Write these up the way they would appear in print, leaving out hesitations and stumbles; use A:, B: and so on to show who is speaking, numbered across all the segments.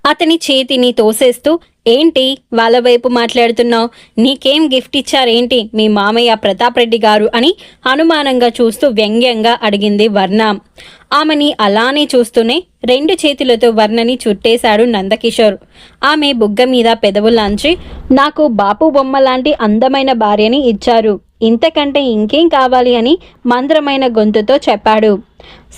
A: అతని చేతిని తోసేస్తూ, ఏంటి వాళ్ళ వైపు మాట్లాడుతున్నావు? నీకేం గిఫ్ట్ ఇచ్చారేంటి మీ మామయ్య ప్రతాప్ రెడ్డి గారు అని అనుమానంగా చూస్తూ వ్యంగ్యంగా అడిగింది వర్ణ. ఆమెని అలానే చూస్తూనే రెండు చేతులతో వర్ణని చుట్టేశాడు నందకిషోర్. ఆమె బుగ్గ మీద పెదవులాంచి, నాకు బాపు బొమ్మ లాంటి అందమైన భార్యని ఇచ్చారు, ఇంతకంటే ఇంకేం కావాలి అని మంద్రమైన గొంతుతో చెప్పాడు.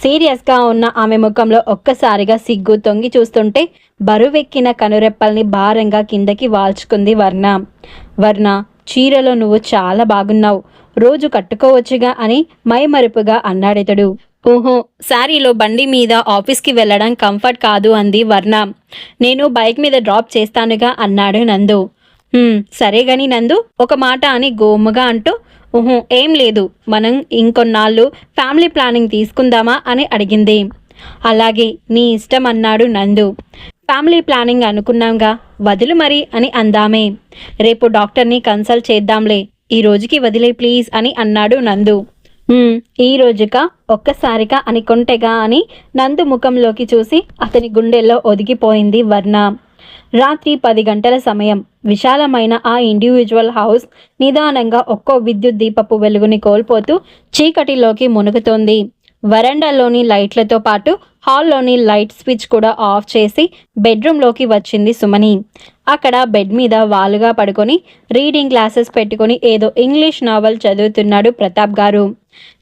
A: సీరియస్గా ఉన్న ఆమె ముఖంలో ఒక్కసారిగా సిగ్గు తొంగి చూస్తుంటే బరువెక్కిన కనురెప్పల్ని భారంగా కిందకి వాల్చుకుంది వర్ణ. వర్ణ, చీరలో నువ్వు చాలా బాగున్నావు, రోజు కట్టుకోవచ్చుగా అని మైమరుపుగా అన్నాడితడు. ఓహో, శారీలో బండి మీద ఆఫీస్కి వెళ్ళడం కంఫర్ట్ కాదు అంది వర్ణ. నేను బైక్ మీద డ్రాప్ చేస్తానుగా అన్నాడు నందు. సరే గని నందు, ఒక మాట అని గోముగా అంటూ, ఊహు ఏం లేదు, మనం ఇంకొన్నాళ్ళు ఫ్యామిలీ ప్లానింగ్ తీసుకుందామా అని అడిగింది. అలాగే, నీ ఇష్టం అన్నాడు నందు. ఫ్యామిలీ ప్లానింగ్ అనుకున్నాంగా, వదులు మరి అని అందామే. రేపు డాక్టర్ని కన్సల్ట్ చేద్దాంలే, ఈ రోజుకి వదిలే ప్లీజ్ అని అన్నాడు నందు. ఈ రోజుక ఒక్కసారిగా అనుకుంటేగా అని నందు ముఖంలోకి చూసి అతని గుండెల్లో ఒదిగిపోయింది వర్ణ. రాత్రి 10 గంటల సమయం. విశాలమైన ఆ ఇండివిజువల్ హౌస్ నిదానంగా ఒక్కో విద్యుత్ దీపపు వెలుగుని కోల్పోతూ చీకటిలోకి మునుగుతోంది. వరండాలోని లైట్లతో పాటు హాల్లోని లైట్ స్విచ్ కూడా ఆఫ్ చేసి బెడ్రూమ్లోకి వచ్చింది సుమని. అక్కడ బెడ్ మీద వాలుగా పడుకొని రీడింగ్ గ్లాసెస్ పెట్టుకొని ఏదో ఇంగ్లీష్ నావల్ చదువుతున్నాడు ప్రతాప్ గారు.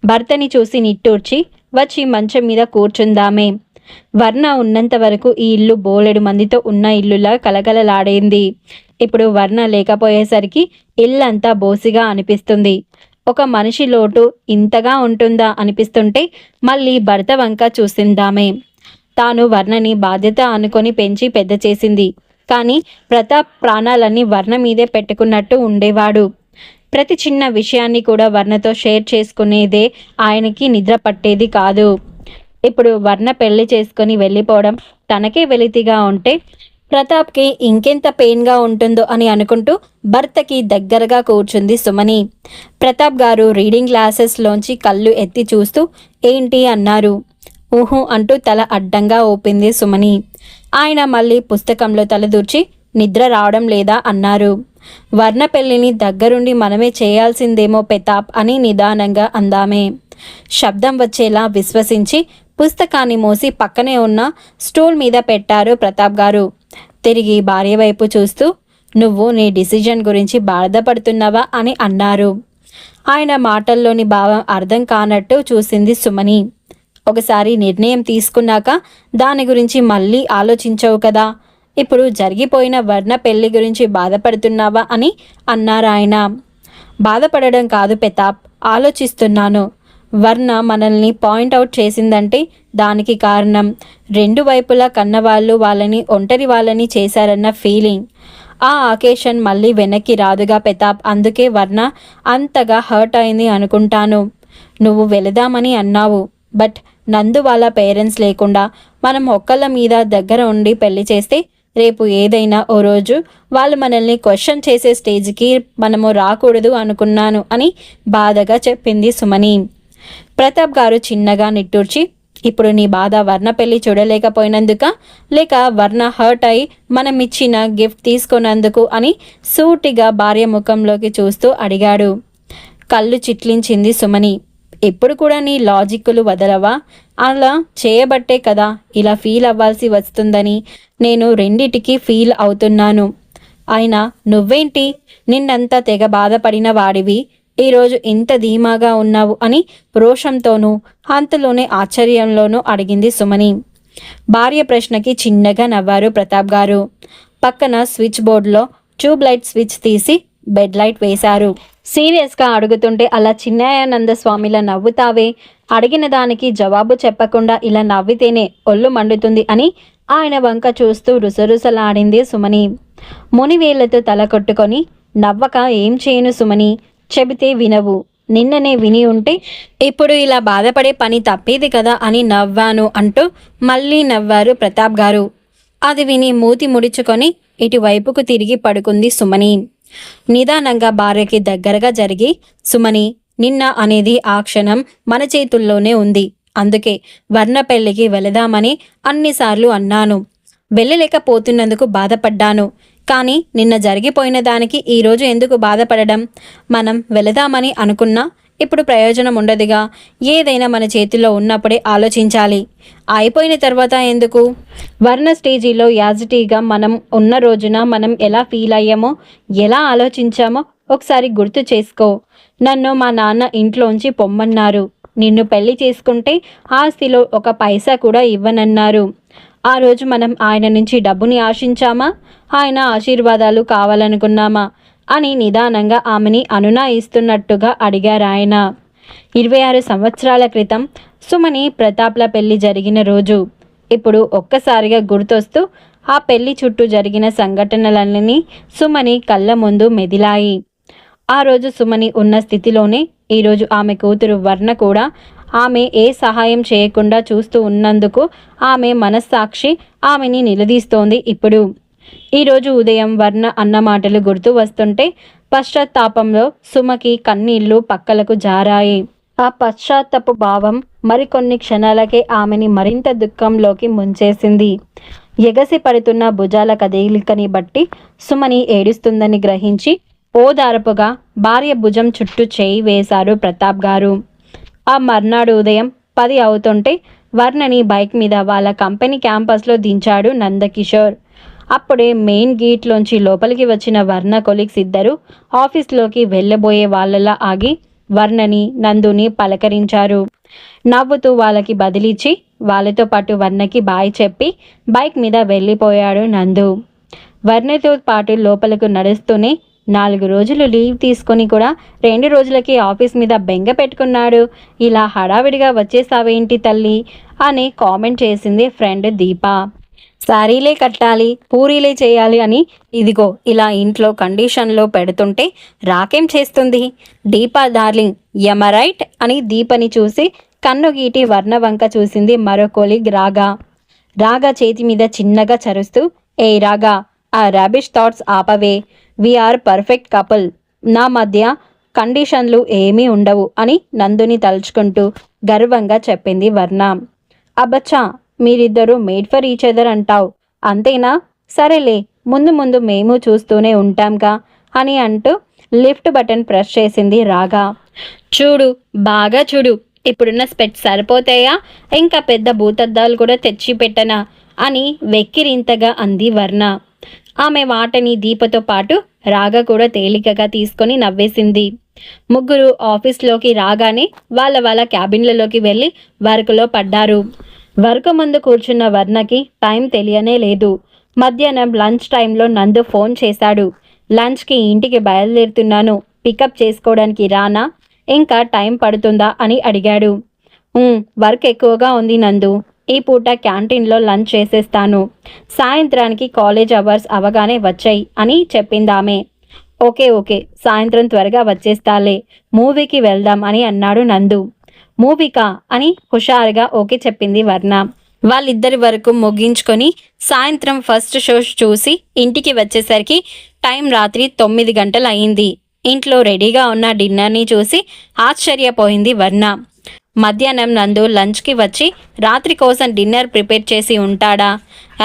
A: భర్తని చూసి నిట్టూర్చి వచ్చి మంచం మీద కూర్చుందామే. వర్ణ ఉన్నంత వరకు ఈ ఇల్లు బోలెడు మందితో ఉన్న ఇల్లులా కలకలలాడేంది. ఇప్పుడు వర్ణ లేకపోయేసరికి ఇల్లంతా బోసిగా అనిపిస్తుంది. ఒక మనిషి లోటు ఇంతగా ఉంటుందా అనిపిస్తుంటే మళ్ళీ భర్త వంక చూసిందామే. తాను వర్ణని బాధ్యత అనుకొని పెంచి పెద్ద చేసింది. కానీ ప్రతాప్ ప్రాణాలన్నీ వర్ణ మీదే పెట్టుకున్నట్టు ఉండేవాడు. ప్రతి చిన్న విషయాన్ని కూడా వర్ణతో షేర్ చేసుకునేదే ఆయనకి నిద్ర పట్టేది కాదు. ఇప్పుడు వర్ణ పెళ్లి చేసుకుని వెళ్ళిపోవడం తనకే వెలితిగా ఉంటే ప్రతాప్కి ఇంకెంత పెయిన్గా ఉంటుందో అని అనుకుంటూ భర్తకి దగ్గరగా కూర్చుంది సుమని. ప్రతాప్ గారు రీడింగ్ గ్లాసెస్లోంచి కళ్ళు ఎత్తి చూస్తూ ఏంటి అన్నారు. ఊహు అంటూ తల అడ్డంగా ఊపింది సుమని. ఆయన మళ్ళీ పుస్తకంలో తలదూర్చి నిద్ర రావడం లేదా అన్నారు. వర్ణ పెళ్లిని దగ్గరుండి మనమే చేయాల్సిందేమో ప్రతాప్ అని నిదానంగా అందామే. శబ్దం వచ్చేలా విశ్వసించి పుస్తకాన్ని మోసి పక్కనే ఉన్న స్టూల్ మీద పెట్టారు ప్రతాప్ గారు. తిరిగి భార్య వైపు చూస్తూ, నువ్వు నీ డిసిజన్ గురించి బాధపడుతున్నావా అని అన్నారు. ఆయన మాటల్లోని భావం అర్థం కానట్టు చూసింది సుమని. ఒకసారి నిర్ణయం తీసుకున్నాక దాని గురించి మళ్ళీ ఆలోచించవు కదా, ఇప్పుడు జరిగిపోయిన వర్ణ పెళ్లి గురించి బాధపడుతున్నావా అని అన్నారాయన. బాధపడడం కాదు ప్రతాప్, ఆలోచిస్తున్నాను. వర్ణ మనల్ని పాయింట్అవుట్ చేసిందంటే దానికి కారణం రెండు వైపులా కన్నవాళ్ళు వాళ్ళని ఒంటరి వాళ్ళని చేశారన్న ఫీలింగ్. ఆ అకేషన్ మళ్ళీ వెనక్కి రాదుగా ప్రతాప్, అందుకే వర్ణ అంతగా హర్ట్ అయింది అనుకుంటాను. నువ్వు వెళదామని అన్నావు, బట్ నందు వాళ్ళ పేరెంట్స్ లేకుండా మనం ఒక్కళ్ళ మీద దగ్గర ఉండి పెళ్లి చేస్తే రేపు ఏదైనా ఓ రోజు వాళ్ళు మనల్ని క్వశ్చన్ చేసే స్టేజ్కి మనము రాకూడదు అనుకున్నాను అని బాధగా చెప్పింది సుమని. ప్రతాప్ గారు చిన్నగా నిట్టూర్చి, ఇప్పుడు నీ బాధ వర్ణ పెళ్లి చూడలేకపోయినందుక, లేక వర్ణ హర్ట్ అయి మనం ఇచ్చిన గిఫ్ట్ తీసుకున్నందుకు అని సూటిగా భార్య ముఖంలోకి చూస్తూ అడిగాడు. కళ్ళు చిట్లించింది సుమని. ఎప్పుడు కూడా నీ లాజిక్కులు వదలవా? అలా చేయబట్టే కదా ఇలా ఫీల్ అవ్వాల్సి వస్తుందని నేను రెండిటికి ఫీల్ అవుతున్నాను. అయినా నువ్వేంటి నిన్నంతా తెగ బాధపడిన వాడివి ఈరోజు ఇంత ధీమాగా ఉన్నావు అని రోషంతోనూ అంతలోనే ఆశ్చర్యంలోనూ అడిగింది సుమని. భార్య ప్రశ్నకి చిన్నగా నవ్వారు ప్రతాప్ గారు. పక్కన స్విచ్ బోర్డులో ట్యూబ్ లైట్ స్విచ్ తీసి బెడ్ లైట్ వేశారు. సీరియస్గా అడుగుతుంటే అలా చిన్నయానంద స్వామిలా నవ్వుతావే, అడిగిన దానికి జవాబు చెప్పకుండా ఇలా నవ్వితేనే ఒళ్ళు మండుతుంది అని ఆయన వంక చూస్తూ రుసరుసలాడింది సుమని. మునివేళ్లతో తల కొట్టుకొని, నవ్వక ఏం చేయను సుమని, చెబితే వినవు, నిన్ననే విని ఉంటే ఇప్పుడు ఇలా బాధపడే పని తప్పేది కదా అని నవ్వాను అంటూ మళ్ళీ నవ్వారు ప్రతాప్ గారు. అది విని మూతి ముడుచుకొని ఇటువైపుకు తిరిగి పడుకుంది సుమని. నిదానంగా భార్యకి దగ్గరగా జరిగి, సుమని, నిన్న అనేది ఆ క్షణం మన చేతుల్లోనే ఉంది, అందుకే వర్ణ పెళ్లికి వెళదామని అన్నిసార్లు అన్నాను. వెళ్ళలేకపోతున్నందుకు బాధపడ్డాను. కానీ నిన్న జరిగిపోయిన దానికి ఈరోజు ఎందుకు బాధపడడం? మనం వెళదామని అనుకున్నా ఇప్పుడు ప్రయోజనం ఉండదుగా. ఏదైనా మన చేతిలో ఉన్నప్పుడే ఆలోచించాలి. అయిపోయిన తర్వాత ఎందుకు? వర్ణ స్టేజీలో యాజిటీగా మనం ఉన్న రోజున మనం ఎలా ఫీల్ అయ్యామో, ఎలా ఆలోచించామో ఒకసారి గుర్తు చేసుకో. నన్ను మా నాన్న ఇంట్లోంచి పొమ్మన్నారు. నిన్ను పెళ్లి చేసుకుంటే ఆస్తిలో ఒక పైసా కూడా ఇవ్వనన్నారు. ఆ రోజు మనం ఆయన నుంచి డబ్బుని ఆశించామా, ఆయన ఆశీర్వాదాలు కావాలనుకున్నామా అని నిదానంగా ఆమెని అనునయిస్తున్నట్టుగా అడిగారాయన. 26 సంవత్సరాల క్రితం సుమని ప్రతాప్ల పెళ్లి జరిగిన రోజు ఇప్పుడు ఒక్కసారిగా గుర్తొస్తూ ఆ పెళ్లి చుట్టూ జరిగిన సంఘటనలన్నీ సుమని కళ్ళ ముందు మెదిలాయి. ఆ రోజు సుమని ఉన్న స్థితిలోనే ఈరోజు ఆమె కూతురు వర్ణ కూడా ఆమె ఏ సహాయం చేయకుండా చూస్తూ ఉన్నందుకు ఆమె మనస్సాక్షి ఆమెని నిలదీస్తోంది. ఇప్పుడు ఈరోజు ఉదయం వర్ణ అన్న మాటలు గుర్తు వస్తుంటే పశ్చాత్తాపంలో సుమకి కన్నీళ్లు పక్కలకు జారాయి. ఆ పశ్చాత్తపు భావం మరికొన్ని క్షణాలకే ఆమెని మరింత దుఃఖంలోకి ముంచేసింది. ఎగసి పడుతున్న భుజాల కదలికని బట్టి సుమని ఏడుస్తుందని గ్రహించి ఓదారపుగా భార్య భుజం చుట్టూ చేయి వేశారు ప్రతాప్ గారు. ఆ మర్నాడు ఉదయం 10 అవుతుంటే వర్ణని బైక్ మీద వాళ్ళ కంపెనీ క్యాంపస్లో దించాడు నందకిషోర్. అప్పుడే మెయిన్ గేట్లోంచి లోపలికి వచ్చిన వర్ణ కొలీగ్స్ ఇద్దరు ఆఫీస్లోకి వెళ్ళబోయే వాళ్ళలా ఆగి వర్ణని నందుని పలకరించారు. నవ్వుతూ వాళ్ళకి బదిలిచ్చి వాళ్ళతో పాటు వర్ణకి బాయ్ చెప్పి బైక్ మీద వెళ్ళిపోయాడు నందు. వర్ణతో పాటు లోపలకు నడుస్తూనే 4 రోజులు లీవ్ తీసుకొని కూడా 2 రోజులకి ఆఫీస్ మీద బెంగ పెట్టుకున్నాడు. ఇలా హడావిడిగా వచ్చేసావేంటి తల్లి అని కామెంట్ చేసింది ఫ్రెండ్ దీప. శారీలే కట్టాలి, పూరీలే చేయాలి అని ఇదిగో ఇలా ఇంట్లో కండిషన్లో పెడుతుంటే రాకేం చేస్తుంది? దీపా డార్లింగ్ యమరైట్ అని దీపని చూసి కన్ను గీటి వర్ణ వంక చూసింది మరో కొలీగ్ రాగా. రాగా చేతి మీద చిన్నగా చరుస్తూ, ఏ రాగా, ఆ రాబిష్ థాట్స్ ఆపవే. We are perfect couple. నా మధ్య కండిషన్లు ఏమీ ఉండవు అని నందుని తలుచుకుంటూ గర్వంగా చెప్పింది వర్ణ. అబ్బచ్చా, మీరిద్దరూ మేడ్ ఫర్ ఈచ్ అదర్ అంటావు అంతేనా? సరేలే, ముందు ముందు మేము చూస్తూనే ఉంటాంగా అని అంటూ లిఫ్ట్ బటన్ ప్రెస్ చేసింది రాగా. చూడు, బాగా చూడు, ఇప్పుడున్న స్పెట్స్ సరిపోతాయా? ఇంకా పెద్ద భూతద్దాలు కూడా తెచ్చి పెట్టనా అని వెక్కిరింతగా అంది వర్ణ. ఆమె మాటని దీపతో పాటు రాగా కూడా తేలికగా తీసుకొని నవ్వేసింది. ముగ్గురు ఆఫీస్లోకి రాగానే వాళ్ళ క్యాబిన్లలోకి వెళ్ళి వర్క్లో పడ్డారు. వర్క్ ముందు కూర్చున్న వర్ణకి టైం తెలియనే లేదు. మధ్యాహ్నం లంచ్ టైంలో నందు ఫోన్ చేశాడు. లంచ్కి ఇంటికి బయలుదేరుతున్నాను, పికప్ చేసుకోవడానికి రానా? ఇంకా టైం పడుతుందా అని అడిగాడు. వర్క్ ఎక్కువగా ఉంది నందు, ఈ పూట క్యాంటీన్లో లంచ్ చేసేస్తాను, సాయంత్రానికి కాలేజ్ అవర్స్ అవగానే వచ్చాయి అని చెప్పిందామె. ఓకే, సాయంత్రం త్వరగా వచ్చేస్తాలే, మూవీకి వెళ్దాం అని అన్నాడు నందు. మూవీకా అని హుషారుగా ఓకే చెప్పింది వర్ణ. వాళ్ళిద్దరి వరకు ముగించుకొని సాయంత్రం ఫస్ట్ షో చూసి ఇంటికి వచ్చేసరికి టైం రాత్రి 9 గంటలు అయింది. ఇంట్లో రెడీగా ఉన్న డిన్నర్ని చూసి ఆశ్చర్యపోయింది వర్ణ. మధ్యాహ్నం నందు లంచ్కి వచ్చి రాత్రి కోసం డిన్నర్ ప్రిపేర్ చేసి ఉంటాడా?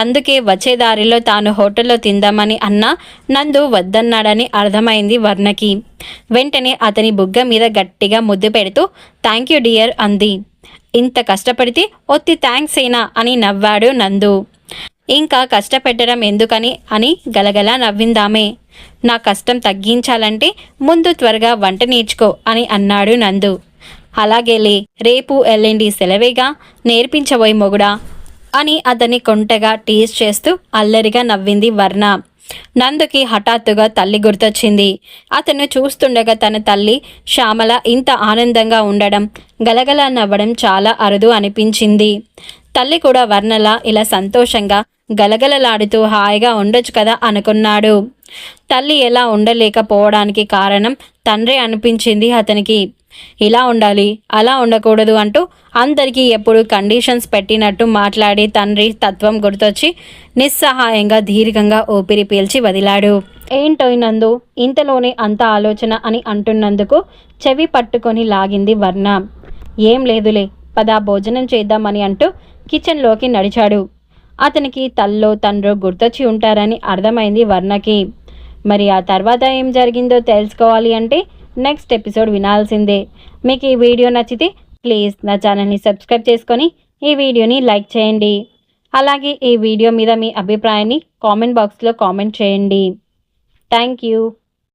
A: అందుకే వచ్చే దారిలో తాను హోటల్లో తిందామని అన్నా నందు వద్దన్నాడని అర్థమైంది వర్ణకి. వెంటనే అతని బుగ్గ మీద గట్టిగా ముద్దు పెడుతూ థ్యాంక్ యూ డియర్ అంది. ఇంత కష్టపడితే ఒత్తి థ్యాంక్స్ ఏనా అని నవ్వాడు నందు. ఇంకా కష్టపెట్టడం ఎందుకని అని గలగలా నవ్విందామే. నా కష్టం తగ్గించాలంటే ముందు త్వరగా వంట నేర్చుకో అని అన్నాడు నందు. అలాగేలే, రేపు ఎల్లుండి సెలవేగా, నేర్పించబోయి మొగుడా అని అతన్ని కొంటగా టీజ్ చేస్తూ అల్లరిగా నవ్వింది వర్ణ. నందుకి హఠాత్తుగా తల్లి గుర్తొచ్చింది. అతను చూస్తుండగా తన తల్లి శ్యామల ఇంత ఆనందంగా ఉండడం, గలగలా నవ్వడం చాలా అరుదు అనిపించింది. తల్లి కూడా వర్ణలా ఇలా సంతోషంగా గలగలలాడుతూ హాయిగా ఉండొచ్చు కదా అనుకున్నాడు. తల్లి ఎలా ఉండలేకపోవడానికి కారణం తండ్రి అనిపించింది అతనికి. ఇలా ఉండాలి, అలా ఉండకూడదు అంటూ అందరికీ ఎప్పుడు కండిషన్స్ పెట్టినట్టు మాట్లాడి తండ్రి తత్వం గుర్తొచ్చి నిస్సహాయంగా దీర్ఘంగా ఊపిరి పీల్చి వదిలాడు. ఏంటో నందు ఇంతలోనే అంత ఆలోచన అని అంటున్నందుకు చెవి పట్టుకొని లాగింది వర్ణ. ఏం లేదులే, పద భోజనం చేద్దామని అంటూ కిచెన్లోకి నడిచాడు. అతనికి తల్లో తండ్రో గుర్తొచ్చి ఉంటారని అర్థమైంది వర్ణకి. మరి ఆ తర్వాత ఏం జరిగిందో తెలుసుకోవాలి అంటే నెక్స్ట్ ఎపిసోడ్ వినాల్సిందే. మీకు ఈ వీడియో నచ్చితే ప్లీజ్ నా ఛానల్ని సబ్స్క్రైబ్ చేసుకొని ఈ వీడియోని లైక్ చేయండి. అలాగే ఈ వీడియో మీద మీ అభిప్రాయాన్ని కామెంట్ బాక్స్లో కామెంట్ చేయండి. Thank you.